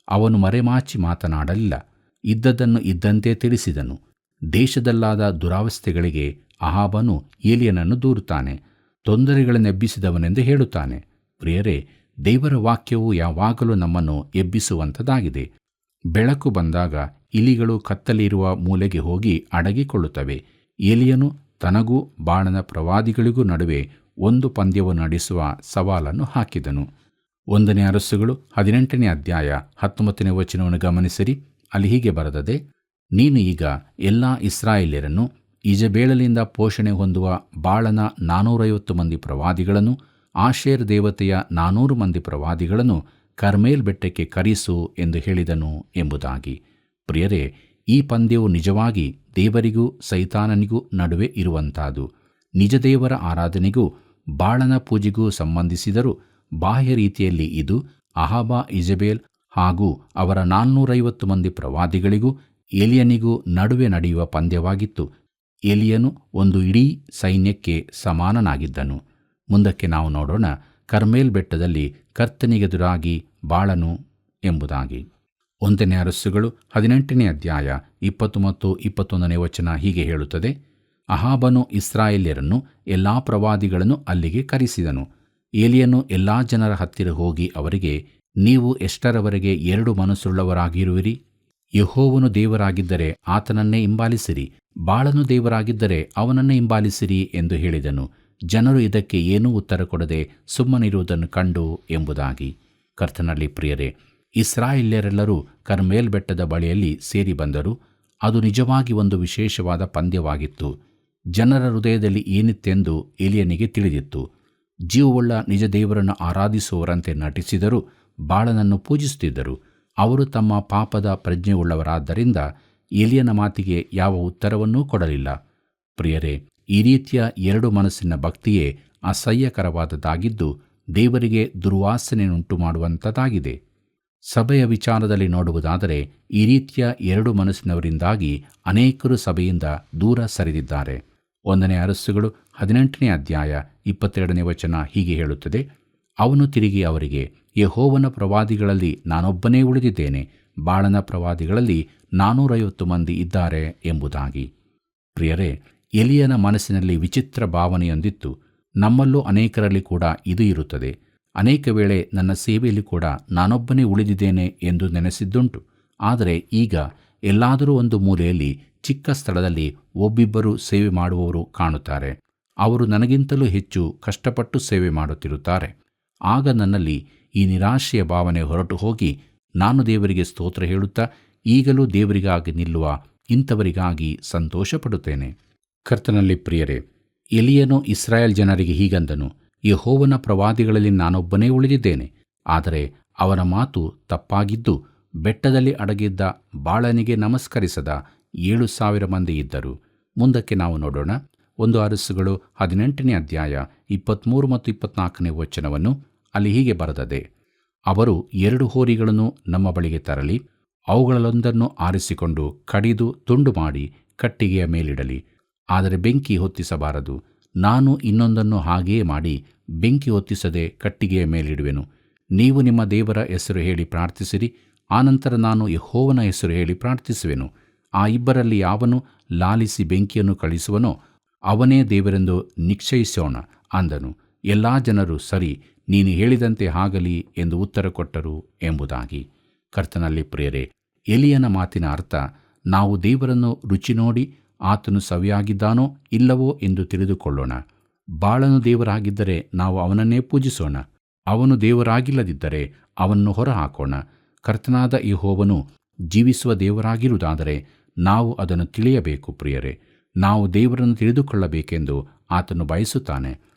S2: ಅವನು ಮರೆಮಾಚಿ ಮಾತನಾಡಲಿಲ್ಲ, ಇದ್ದದ್ದನ್ನು ಇದ್ದಂತೆ ತಿಳಿಸಿದನು. ದೇಶದಲ್ಲಾದ ದುರಾವಸ್ಥೆಗಳಿಗೆ ಅಹಾಬನು ಏಲಿಯನನ್ನು ದೂರುತ್ತಾನೆ, ತೊಂದರೆಗಳನ್ನೆಬ್ಬಿಸಿದವನೆಂದು ಹೇಳುತ್ತಾನೆ. ಪ್ರಿಯರೇ, ದೇವರ ವಾಕ್ಯವು ಯಾವಾಗಲೂ ನಮ್ಮನ್ನು ಎಬ್ಬಿಸುವಂಥದ್ದಾಗಿದೆ. ಬೆಳಕು ಬಂದಾಗ ಇಲಿಗಳು ಕತ್ತಲಿರುವ ಮೂಲೆಗೆ ಹೋಗಿ ಅಡಗಿಕೊಳ್ಳುತ್ತವೆ. ಏಲಿಯನು ತನಗೂ ಬಾಳನ ಪ್ರವಾದಿಗಳಿಗೂ ನಡುವೆ ಒಂದು ಪಂದ್ಯವನ್ನು ನಡೆಸುವ ಸವಾಲನ್ನು ಹಾಕಿದನು. 1 ಅರಸುಗಳು 18ನೇ ಅಧ್ಯಾಯ 19ನೇ ವಚನವನ್ನು ಗಮನಿಸಿರಿ. ಅಲ್ಲಿ ಹೀಗೆ ಬರೆದದೆ, ನೀನು ಈಗ ಎಲ್ಲ ಇಸ್ರಾಯೇಲ್ಯರನ್ನು, ಈಜಬೇಳಲಿಂದ ಪೋಷಣೆ ಹೊಂದುವ ಬಾಳನ 450 ಮಂದಿ ಪ್ರವಾದಿಗಳನ್ನು, ಆಶೇರ್ ದೇವತೆಯ 400 ಮಂದಿ ಪ್ರವಾದಿಗಳನ್ನು ಕರ್ಮೇಲ್ ಬೆಟ್ಟಕ್ಕೆ ಕರೆಸು ಎಂದು ಹೇಳಿದನು ಎಂಬುದಾಗಿ. ಪ್ರಿಯರೇ, ಈ ಪಂದ್ಯವು ನಿಜವಾಗಿ ದೇವರಿಗೂ ಸೈತಾನನಿಗೂ ನಡುವೆ ಇರುವಂಥದ್ದು. ನಿಜ ದೇವರ ಆರಾಧನೆಗೂ ಬಾಳನ ಪೂಜೆಗೂ ಸಂಬಂಧಿಸಿದರೂ ಬಾಹ್ಯ ರೀತಿಯಲ್ಲಿ ಇದು ಅಹಾಬ, ಇಜಬೇಲ್ ಹಾಗೂ ಅವರ 450 ಮಂದಿ ಪ್ರವಾದಿಗಳಿಗೂ ಏಲಿಯನಿಗೂ ನಡುವೆ ನಡೆಯುವ ಪಂದ್ಯವಾಗಿತ್ತು. ಏಲಿಯನು ಒಂದು ಇಡೀ ಸೈನ್ಯಕ್ಕೆ ಸಮಾನನಾಗಿದ್ದನು. ಮುಂದಕ್ಕೆ ನಾವು ನೋಡೋಣ, ಕರ್ಮೇಲ್ ಬೆಟ್ಟದಲ್ಲಿ ಕರ್ತನಿಗೆದುರಾಗಿ ಬಾಳನು ಎಂಬುದಾಗಿ. 1 ಅರಸುಗಳು 18ನೇ ಅಧ್ಯಾಯ 20 ಮತ್ತು 21ನೇ ವಚನ ಹೀಗೆ ಹೇಳುತ್ತದೆ. ಅಹಾಬನು ಇಸ್ರಾಯೇಲ್ಯರನ್ನು ಎಲ್ಲಾ ಪ್ರವಾದಿಗಳನ್ನು ಅಲ್ಲಿಗೆ ಕರೆಸಿದನು. ಏಲಿಯನು ಎಲ್ಲಾ ಜನರ ಹತ್ತಿರ ಹೋಗಿ ಅವರಿಗೆ, ನೀವು ಎಷ್ಟರವರೆಗೆ 2 ಮನಸ್ಸುಳ್ಳವರಾಗಿರುವಿರಿ? ಯೆಹೋವನು ದೇವರಾಗಿದ್ದರೆ ಆತನನ್ನೇ ಹಿಂಬಾಲಿಸಿರಿ, ಬಾಳನು ದೇವರಾಗಿದ್ದರೆ ಅವನನ್ನೇ ಹಿಂಬಾಲಿಸಿರಿ ಎಂದು ಹೇಳಿದನು. ಜನರು ಇದಕ್ಕೆ ಏನೂ ಉತ್ತರ ಕೊಡದೆ ಸುಮ್ಮನಿರುವುದನ್ನು ಕಂಡು ಎಂಬುದಾಗಿ. ಕರ್ತನಲ್ಲಿ ಪ್ರಿಯರೇ, ಇಸ್ರಾಯೇಲ್ಯರೆಲ್ಲರೂ ಕರ್ಮೇಲ್ ಬೆಟ್ಟದ ಬಳಿಯಲ್ಲಿ ಸೇರಿ ಬಂದರು. ಅದು ನಿಜವಾಗಿ ಒಂದು ವಿಶೇಷವಾದ ಪಂದ್ಯವಾಗಿತ್ತು. ಜನರ ಹೃದಯದಲ್ಲಿ ಏನಿತ್ತೆಂದು ಏಲಿಯನಿಗೆ ತಿಳಿದಿತ್ತು. ಜೀವವುಳ್ಳ ನಿಜ ದೇವರನ್ನು ಆರಾಧಿಸುವವರಂತೆ ನಟಿಸಿದರೂ ಬಾಳನನ್ನು ಪೂಜಿಸುತ್ತಿದ್ದರು. ಅವರು ತಮ್ಮ ಪಾಪದ ಪ್ರಜ್ಞೆಯುಳ್ಳವರಾದ್ದರಿಂದ ಏಲಿಯನ ಮಾತಿಗೆ ಯಾವ ಉತ್ತರವನ್ನೂ ಕೊಡಲಿಲ್ಲ. ಪ್ರಿಯರೇ, ಈ ರೀತಿಯ 2 ಮನಸ್ಸಿನ ಭಕ್ತಿಯೇ ಅಸಹ್ಯಕರವಾದದ್ದಾಗಿದ್ದು ದೇವರಿಗೆ ದುರ್ವಾಸನೆಯುಂಟು ಮಾಡುವಂಥದ್ದಾಗಿದೆ. ಸಭೆಯ ವಿಚಾರದಲ್ಲಿ ನೋಡುವುದಾದರೆ ಈ ರೀತಿಯ 2 ಮನಸ್ಸಿನವರಿಂದಾಗಿ ಅನೇಕರು ಸಭೆಯಿಂದ ದೂರ ಸರಿದಿದ್ದಾರೆ. 1 ಅರಸುಗಳು 18ನೇ ಅಧ್ಯಾಯ 22ನೇ ವಚನ ಹೀಗೆ ಹೇಳುತ್ತದೆ. ಅವನು ತಿರುಗಿ ಅವರಿಗೆ, ಯೆಹೋವನ ಪ್ರವಾದಿಗಳಲ್ಲಿ ನಾನೊಬ್ಬನೇ ಉಳಿದಿದ್ದೇನೆ, ಬಾಳನ ಪ್ರವಾದಿಗಳಲ್ಲಿ 450 ಮಂದಿ ಇದ್ದಾರೆ ಎಂಬುದಾಗಿ. ಪ್ರಿಯರೇ, ಎಲಿಯನ ಮನಸ್ಸಿನಲ್ಲಿ ವಿಚಿತ್ರ ಭಾವನೆಯೊಂದಿತ್ತು. ನಮ್ಮಲ್ಲೂ ಅನೇಕರಲ್ಲಿ ಕೂಡ ಇದು ಇರುತ್ತದೆ. ಅನೇಕ ವೇಳೆ ನನ್ನ ಸೇವೆಯಲ್ಲಿ ಕೂಡ ನಾನೊಬ್ಬನೇ ಉಳಿದಿದ್ದೇನೆ ಎಂದು ನೆನೆಸಿದ್ದುಂಟು. ಆದರೆ ಈಗ ಎಲ್ಲಾದರೂ ಒಂದು ಮೂಲೆಯಲ್ಲಿ ಚಿಕ್ಕ ಸ್ಥಳದಲ್ಲಿ ಒಬ್ಬಿಬ್ಬರು ಸೇವೆ ಮಾಡುವವರು ಕಾಣುತ್ತಾರೆ. ಅವರು ನನಗಿಂತಲೂ ಹೆಚ್ಚು ಕಷ್ಟಪಟ್ಟು ಸೇವೆ ಮಾಡುತ್ತಿರುತ್ತಾರೆ. ಆಗ ನನ್ನಲ್ಲಿ ಈ ನಿರಾಶೆಯ ಭಾವನೆ ಹೊರಟು ಹೋಗಿ ನಾನು ದೇವರಿಗೆ ಸ್ತೋತ್ರ ಹೇಳುತ್ತಾ ಈಗಲೂ ದೇವರಿಗಾಗಿ ನಿಲ್ಲುವ ಇಂಥವರಿಗಾಗಿ ಸಂತೋಷಪಡುತ್ತೇನೆ. ಕರ್ತನಲ್ಲಿ ಪ್ರಿಯರೇ, ಎಲಿಯನು ಇಸ್ರಾಯೇಲ್ ಜನರಿಗೆ ಹೀಗಂದನು, ಯೆಹೋವನ ಪ್ರವಾದಿಗಳಲ್ಲಿ ನಾನೊಬ್ಬನೇ ಉಳಿದಿದ್ದೇನೆ. ಆದರೆ ಅವನ ಮಾತು ತಪ್ಪಾಗಿದ್ದು ಬೆಟ್ಟದಲ್ಲಿ ಅಡಗಿದ್ದ ಬಾಳನಿಗೆ ನಮಸ್ಕರಿಸದ 7,000 ಮಂದಿ ಇದ್ದರು. ಮುಂದಕ್ಕೆ ನಾವು ನೋಡೋಣ. 1 ಅರಸುಗಳು 18ನೇ ಅಧ್ಯಾಯ 23 ಮತ್ತು 24ನೇ ವಚನವನ್ನು. ಅಲ್ಲಿ ಹೀಗೆ ಬರೆದದೆ, ಅವರು 2 ಹೋರಿಗಳನ್ನು ನಮ್ಮ ಬಳಿಗೆ ತರಲಿ, ಅವುಗಳಲ್ಲೊಂದನ್ನು ಆರಿಸಿಕೊಂಡು ಕಡಿದು ತುಂಡು ಮಾಡಿ ಕಟ್ಟಿಗೆಯ ಮೇಲಿಡಲಿ, ಆದರೆ ಬೆಂಕಿ ಹೊತ್ತಿಸಬಾರದು. ನಾನು ಇನ್ನೊಂದನ್ನು ಹಾಗೆಯೇ ಮಾಡಿ ಬೆಂಕಿ ಹೊತ್ತಿಸದೆ ಕಟ್ಟಿಗೆಯ ಮೇಲಿಡುವೆನು. ನೀವು ನಿಮ್ಮ ದೇವರ ಹೆಸರು ಹೇಳಿ ಪ್ರಾರ್ಥಿಸಿರಿ, ಆನಂತರ ನಾನು ಯೆಹೋವನ ಹೆಸರು ಹೇಳಿ ಪ್ರಾರ್ಥಿಸುವೆನು. ಆ ಇಬ್ಬರಲ್ಲಿ ಯಾವನು ಲಾಲಿಸಿ ಬೆಂಕಿಯನ್ನು ಕಳಿಸುವನೋ ಅವನೇ ದೇವರೆಂದು ನಿಶ್ಚಯಿಸೋಣ ಅಂದನು. ಎಲ್ಲಾ ಜನರು ಸರಿ, ನೀನು ಹೇಳಿದಂತೆ ಆಗಲಿ ಎಂದು ಉತ್ತರ ಕೊಟ್ಟರು ಎಂಬುದಾಗಿ. ಕರ್ತನಲ್ಲಿ ಪ್ರಿಯರೇ, ಎಲಿಯನ ಮಾತಿನ ಅರ್ಥ, ನಾವು ದೇವರನ್ನು ರುಚಿ ನೋಡಿ ಆತನು ಸವಿಯಾಗಿದ್ದಾನೋ ಇಲ್ಲವೋ ಎಂದು ತಿಳಿದುಕೊಳ್ಳೋಣ. ಬಾಳನು ದೇವರಾಗಿದ್ದರೆ ನಾವು ಅವನನ್ನೇ ಪೂಜಿಸೋಣ, ಅವನು ದೇವರಾಗಿಲ್ಲದಿದ್ದರೆ ಅವನನ್ನು ಹೊರಹಾಕೋಣ. ಕರ್ತನಾದ ಯೆಹೋವನು ಜೀವಿಸುವ ದೇವರಾಗಿರುವುದಾದರೆ ನಾವು ಅದನ್ನು ತಿಳಿಯಬೇಕು ಪ್ರಿಯರೇ. ನಾವು ದೇವರನ್ನು ತಿಳಿದುಕೊಳ್ಳಬೇಕೆಂದು ಆತನು ಬಯಸುತ್ತಾನೆ.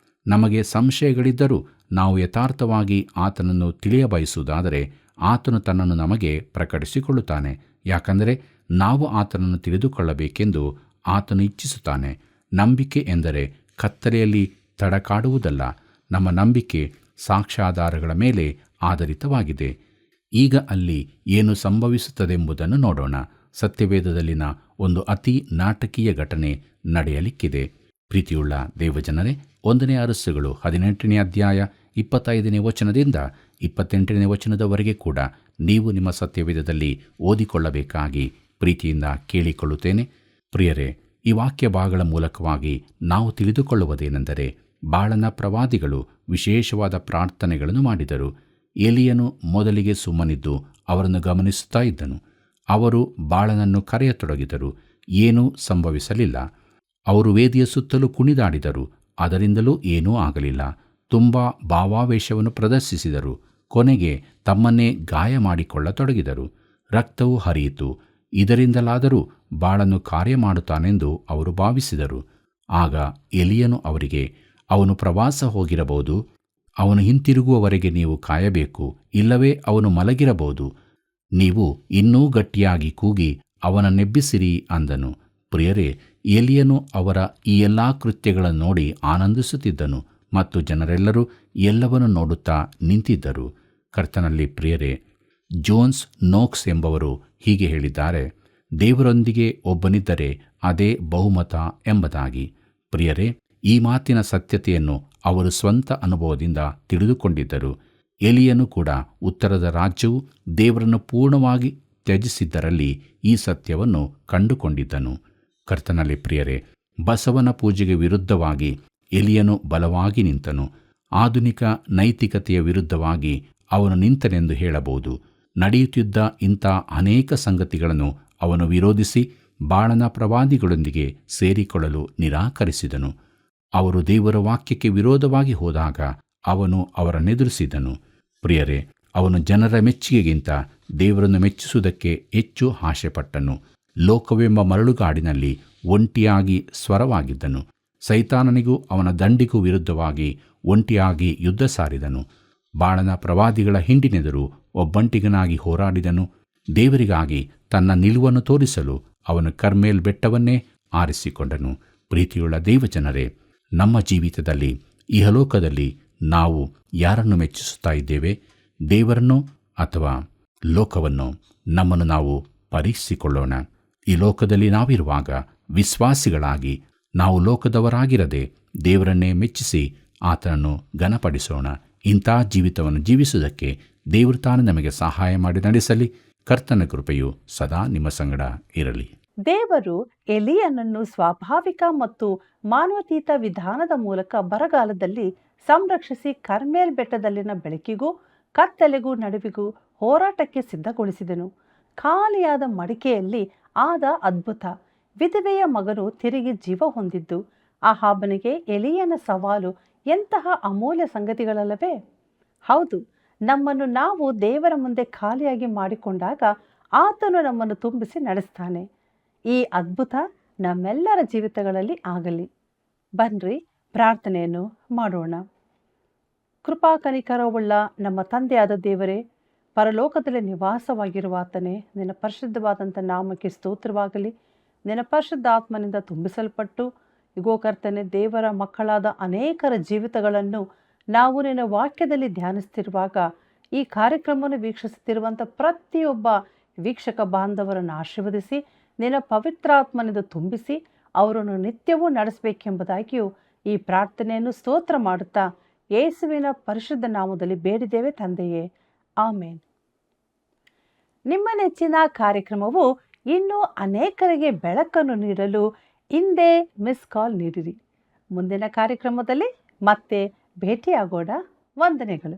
S2: ನಮಗೆ ಸಂಶಯಗಳಿದ್ದರೂ ನಾವು ಯಥಾರ್ಥವಾಗಿ ಆತನನ್ನು ತಿಳಿಯಬಯಸುವುದಾದರೆ ಆತನು ತನ್ನನ್ನು ನಮಗೆ ಪ್ರಕಟಿಸಿಕೊಳ್ಳುತ್ತಾನೆ. ಯಾಕಂದರೆ ನಾವು ಆತನನ್ನು ತಿಳಿದುಕೊಳ್ಳಬೇಕೆಂದು ಆತನು ಇಚ್ಛಿಸುತ್ತಾನೆ. ನಂಬಿಕೆ ಎಂದರೆ ಕತ್ತಲೆಯಲ್ಲಿ ತಡಕಾಡುವುದಲ್ಲ. ನಮ್ಮ ನಂಬಿಕೆ ಸಾಕ್ಷ್ಯಾಧಾರಗಳ ಮೇಲೆ ಆಧಾರಿತವಾಗಿದೆ. ಈಗ ಅಲ್ಲಿ ಏನು ಸಂಭವಿಸುತ್ತದೆಂಬುದನ್ನು ನೋಡೋಣ. ಸತ್ಯವೇದದಲ್ಲಿನ ಒಂದು ಅತಿ ನಾಟಕೀಯ ಘಟನೆ ನಡೆಯಲಿಕ್ಕಿದೆ. ಪ್ರೀತಿಯುಳ್ಳ ದೇವಜನರೇ, 1ನೇ ಅರಸುಗಳು 18ನೇ ಅಧ್ಯಾಯ 25ನೇ ವಚನದಿಂದ 28ನೇ ವಚನದವರೆಗೆ ಕೂಡ ನೀವು ನಿಮ್ಮ ಸತ್ಯವೇದದಲ್ಲಿ ಓದಿಕೊಳ್ಳಬೇಕಾಗಿ ಪ್ರೀತಿಯಿಂದ ಕೇಳಿಕೊಳ್ಳುತ್ತೇನೆ. ಪ್ರಿಯರೇ, ಈ ವಾಕ್ಯ ಭಾಗಗಳ ಮೂಲಕವಾಗಿ ನಾವು ತಿಳಿದುಕೊಳ್ಳುವುದೇನೆಂದರೆ, ಬಾಳನ ಪ್ರವಾದಿಗಳು ವಿಶೇಷವಾದ ಪ್ರಾರ್ಥನೆಗಳನ್ನು ಮಾಡಿದರು. ಎಲಿಯನು ಮೊದಲಿಗೆ ಸುಮ್ಮನಿದ್ದು ಅವರನ್ನು ಗಮನಿಸುತ್ತಾ ಇದ್ದನು. ಅವರು ಬಾಳನನ್ನು ಕರೆಯತೊಡಗಿದರು. ಏನೂ ಸಂಭವಿಸಲಿಲ್ಲ. ಅವರು ವೇದಿಯ ಸುತ್ತಲೂ ಕುಣಿದಾಡಿದರು. ಅದರಿಂದಲೂ ಏನೂ ಆಗಲಿಲ್ಲ. ತುಂಬ ಭಾವಾವೇಶವನ್ನು ಪ್ರದರ್ಶಿಸಿದರು. ಕೊನೆಗೆ ತಮ್ಮನ್ನೇ ಗಾಯ ಮಾಡಿಕೊಳ್ಳತೊಡಗಿದರು. ರಕ್ತವು ಹರಿಯಿತು. ಇದರಿಂದಲಾದರೂ ಬಾಳನು ಕಾರ್ಯ ಮಾಡುತ್ತಾನೆಂದು ಅವರು ಭಾವಿಸಿದರು. ಆಗ ಎಲಿಯನು ಅವರಿಗೆ, ಅವನು ಪ್ರವಾಸ ಹೋಗಿರಬಹುದು. ಅವನು ಹಿಂತಿರುಗುವವರೆಗೆ ನೀವು ಕಾಯಬೇಕು. ಇಲ್ಲವೇ ಅವನು ಮಲಗಿರಬಹುದು. ನೀವು ಇನ್ನೂ ಗಟ್ಟಿಯಾಗಿ ಕೂಗಿ ಅವನನ್ನೆಬ್ಬಿಸಿರಿ ಅಂದನು. ಪ್ರಿಯರೇ, ಎಲಿಯನು ಅವರ ಈ ಎಲ್ಲ ಕೃತ್ಯಗಳನ್ನು ನೋಡಿ ಆನಂದಿಸುತ್ತಿದ್ದನು ಮತ್ತು ಜನರೆಲ್ಲರೂ ಎಲ್ಲವನ್ನು ನೋಡುತ್ತಾ ನಿಂತಿದ್ದರು. ಕರ್ತನಲ್ಲಿ ಪ್ರಿಯರೇ, ಜೋನ್ಸ್ ನೋಕ್ಸ್ ಎಂಬವರು ಹೀಗೆ ಹೇಳಿದ್ದಾರೆ: ದೇವರೊಂದಿಗೆ ಒಬ್ಬನಿದ್ದರೆ ಅದೇ ಬಹುಮತ ಎಂಬುದಾಗಿ. ಪ್ರಿಯರೇ, ಈ ಮಾತಿನ ಸತ್ಯತೆಯನ್ನು ಅವರು ಸ್ವಂತ ಅನುಭವದಿಂದ ತಿಳಿದುಕೊಂಡಿದ್ದರು. ಎಲಿಯನು ಕೂಡ ಉತ್ತರದ ರಾಜ್ಯವು ದೇವರನ್ನು ಪೂರ್ಣವಾಗಿ ತ್ಯಜಿಸಿದ್ದರಲ್ಲಿ ಈ ಸತ್ಯವನ್ನು ಕಂಡುಕೊಂಡಿದ್ದನು. ಕರ್ತನಲ್ಲಿ ಪ್ರಿಯರೇ, ಬಸವನ ಪೂಜೆಗೆ ವಿರುದ್ಧವಾಗಿ ಎಲಿಯನು ಬಲವಾಗಿ ನಿಂತನು. ಆಧುನಿಕ ನೈತಿಕತೆಯ ವಿರುದ್ಧವಾಗಿ ಅವನು ನಿಂತನೆಂದು ಹೇಳಬಹುದು. ನಡೆಯುತ್ತಿದ್ದ ಇಂಥ ಅನೇಕ ಸಂಗತಿಗಳನ್ನು ಅವನು ವಿರೋಧಿಸಿ ಬಾಳನ ಪ್ರವಾದಿಗಳೊಂದಿಗೆ ಸೇರಿಕೊಳ್ಳಲು ನಿರಾಕರಿಸಿದನು. ಅವರು ದೇವರ ವಾಕ್ಯಕ್ಕೆ ವಿರೋಧವಾಗಿ ಹೋದಾಗ ಅವನು ಅವರನ್ನೆದುರಿಸಿದನು. ಪ್ರಿಯರೇ, ಅವನು ಜನರ ಮೆಚ್ಚುಗೆಗಿಂತ ದೇವರನ್ನು ಮೆಚ್ಚಿಸುವುದಕ್ಕೆ ಹೆಚ್ಚು ಆಶೆಪಟ್ಟನು. ಲೋಕವೆಂಬ ಮರಳುಗಾಡಿನಲ್ಲಿ ಒಂಟಿಯಾಗಿ ಸ್ವರವಾಗಿದ್ದನು. ಸೈತಾನನಿಗೂ ಅವನ ದಂಡಿಗೂ ವಿರುದ್ಧವಾಗಿ ಒಂಟಿಯಾಗಿ ಯುದ್ಧ ಸಾರಿದನು. ಬಾಳನ ಪ್ರವಾದಿಗಳ ಹಿಂಡಿನೆದುರು ಒಬ್ಬಂಟಿಗನಾಗಿ ಹೋರಾಡಿದನು. ದೇವರಿಗಾಗಿ ತನ್ನ ನಿಲುವನ್ನು ತೋರಿಸಲು ಅವನು ಕರ್ಮೇಲ್ ಬೆಟ್ಟವನ್ನೇ ಆರಿಸಿಕೊಂಡನು. ಪ್ರೀತಿಯುಳ್ಳ ದೇವಜನರೇ, ನಮ್ಮ ಜೀವಿತದಲ್ಲಿ ಇಹಲೋಕದಲ್ಲಿ ನಾವು ಯಾರನ್ನು ಮೆಚ್ಚಿಸುತ್ತಾ ಇದ್ದೇವೆ? ದೇವರನ್ನು ಅಥವಾ ಲೋಕವನ್ನು? ನಮ್ಮನ್ನು ನಾವು ಪರೀಕ್ಷಿಸಿಕೊಳ್ಳೋಣ. ಈ ಲೋಕದಲ್ಲಿ ನಾವಿರುವಾಗ ವಿಶ್ವಾಸಿಗಳಾಗಿ ನಾವು ಲೋಕದವರಾಗಿರದೆ ದೇವರನ್ನೇ ಮೆಚ್ಚಿಸಿ ಆತನನ್ನು ಘನಪಡಿಸೋಣ. ಇಂಥ ಜೀವಿತವನ್ನು ಜೀವಿಸುವುದಕ್ಕೆ ದೇವರು ತಾನು ನಮಗೆ ಸಹಾಯ ಮಾಡಿ ನಡೆಸಲಿ. ಕರ್ತನ ಕೃಪೆಯು ಸದಾ ನಿಮ್ಮ ಸಂಗಡ ಇರಲಿ.
S1: ದೇವರು ಎಲಿಯನನ್ನು ಸ್ವಾಭಾವಿಕ ಮತ್ತು ಮಾನವತೀತ ವಿಧಾನದ ಮೂಲಕ ಬರಗಾಲದಲ್ಲಿ ಸಂರಕ್ಷಿಸಿ ಕರ್ಮೇಲ್ ಬೆಟ್ಟದಲ್ಲಿನ ಬೆಳಕಿಗೂ ಕತ್ತಲೆಗೂ ನಡುವಿಗೂ ಹೋರಾಟಕ್ಕೆ ಸಿದ್ಧಗೊಳಿಸಿದನು. ಖಾಲಿಯಾದ ಮಡಿಕೆಯಲ್ಲಿ ಆದ ಅದ್ಭುತ. ವಿಧವೆಯ ಮಗನು ತಿರುಗಿ ಜೀವ ಹೊಂದಿದ್ದು. ಅಹಾಬನಿಗೆ ಎಲಿಯನ ಸವಾಲು ಎಂತಹ ಅಮೂಲ್ಯ ಸಂಗತಿಗಳಲ್ಲವೇ? ಹೌದು, ನಮ್ಮನ್ನು ನಾವು ದೇವರ ಮುಂದೆ ಖಾಲಿಯಾಗಿ ಮಾಡಿಕೊಂಡಾಗ ಆತನು ನಮ್ಮನ್ನು ತುಂಬಿಸಿ ನಡೆಸ್ತಾನೆ. ಈ ಅದ್ಭುತ ನಮ್ಮೆಲ್ಲರ ಜೀವಿತಗಳಲ್ಲಿ ಆಗಲಿ. ಬನ್ರಿ ಪ್ರಾರ್ಥನೆಯನ್ನು ಮಾಡೋಣ. ಕೃಪಾ ಕನಿಕರವುಳ್ಳ ನಮ್ಮ ತಂದೆಯಾದ ದೇವರೇ, ಪರಲೋಕದಲ್ಲಿ ನಿವಾಸವಾಗಿರುವ ಆತನೇ, ನಿನ್ನ ಪರಿಶುದ್ಧವಾದಂಥ ನಾಮಕ್ಕೆ ಸ್ತೋತ್ರವಾಗಲಿ. ನಿನ್ನ ಪರಿಶುದ್ಧ ಆತ್ಮನಿಂದ ತುಂಬಿಸಲ್ಪಟ್ಟು ಇಗೋ ಕರ್ತನೆ, ದೇವರ ಮಕ್ಕಳಾದ ಅನೇಕರ ಜೀವಿತಗಳನ್ನು ನಾವು ನಿನ್ನ ವಾಕ್ಯದಲ್ಲಿ ಧ್ಯಾನಿಸ್ತಿರುವಾಗ ಈ ಕಾರ್ಯಕ್ರಮವನ್ನು ವೀಕ್ಷಿಸುತ್ತಿರುವಂಥ ಪ್ರತಿಯೊಬ್ಬ ವೀಕ್ಷಕ ಬಾಂಧವರನ್ನು ಆಶೀರ್ವದಿಸಿ ನಿನ್ನ ಪವಿತ್ರಾತ್ಮನಿಂದ ತುಂಬಿಸಿ ಅವರನ್ನು ನಿತ್ಯವೂ ನಡೆಸಬೇಕೆಂಬುದಾಗಿಯೂ ಈ ಪ್ರಾರ್ಥನೆಯನ್ನು ಸ್ತೋತ್ರ ಮಾಡುತ್ತಾ ಯೇಸುವಿನ ಪರಿಶುದ್ಧ ನಾಮದಲ್ಲಿ ಬೇಡಿದ್ದೇವೆ ತಂದೆಯೇ, ಆಮೇನ್. ನಿಮ್ಮ ನೆಚ್ಚಿನ ಕಾರ್ಯಕ್ರಮವು ಇನ್ನೂ ಅನೇಕರಿಗೆ ಬೆಳಕನ್ನು ನೀಡಲು ಹಿಂದೆ ಮಿಸ್ ಕಾಲ್ ನೀಡಿರಿ. ಮುಂದಿನ ಕಾರ್ಯಕ್ರಮದಲ್ಲಿ ಮತ್ತೆ ಭೇಟಿಯಾಗೋಣ. ವಂದನೆಗಳು.